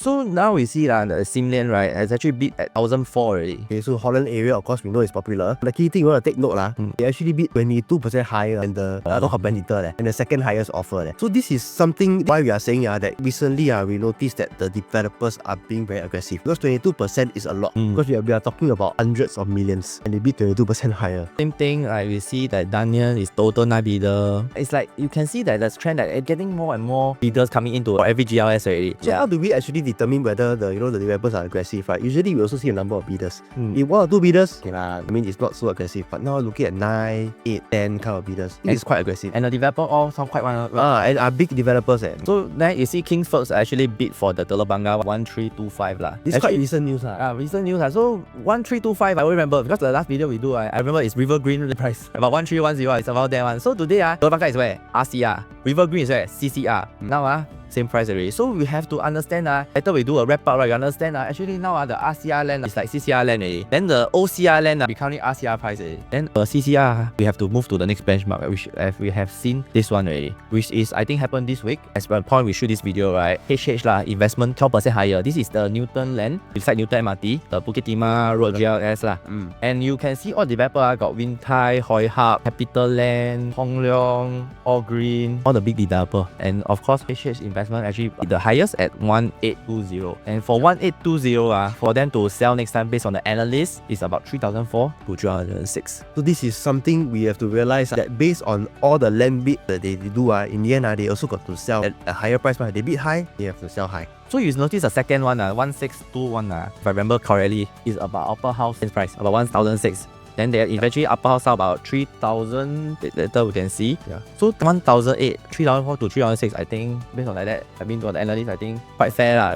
So now we see the Sim Lian, right, has actually beat at 1,004 already. Okay, so Holland area, of course, we know is popular. The key thing you want to take note, they actually beat 22% higher than the other competitor and the second highest offer. So this is something why we are saying that recently we noticed that the developers are being very aggressive. Because 22% is a lot. Because we are talking about hundreds of millions and they beat 22% higher. Same thing, like we see that Daniel is total 9 bidder. It's like you can see that there's trend that it's getting more and more bidders coming into every GLS already. So how do we actually determine whether the developers are aggressive, right? Usually we also see a number of bidders. If 1 or 2 bidders, okay I mean it's not so aggressive. But now looking at 9, 8, 10 kind of bidders, it's quite aggressive. And the developer all sound quite one. And are big developers. So then you see Kingsford actually bid for the Telok Blangah 1325 lah. This is quite recent news recent news So 1325 I remember because the last video we do I remember it's River Green the price about 1310 it's about that one. So today Telok Blangah is where? RCR. River Green is where? CCR. Now same price already. So we have to understand later we do a wrap up, right? You understand actually now the RCR land is like CCR land already. Then the OCR land becoming RCR price already. Then CCR we have to move to the next benchmark, which we have seen this one already, which is I think happened this week. As per the point we shoot this video, right? HH investment 12% higher. This is the Newton land beside Newton MRT, the Bukit Timah Road GLS And you can see all developer got Wintai, Hoi Hub, Capital Land, Hong Leong, All Green, all the big developer. And of course HH investment actually the highest at 1820. And for 1820 for them to sell next time based on the analyst is about 3,004 to 306. So this is something we have to realize that based on all the land bid that they do, in the end they also got to sell at a higher price. They bid high, they have to sell high. So you notice the second one 1621 if I remember correctly, is about upper house price about 1,006. Then they eventually upper house about 3,000. Later we can see. So 1,008, 3,004 to 3,006. I think based on like that, I mean for the analyst, I think quite fair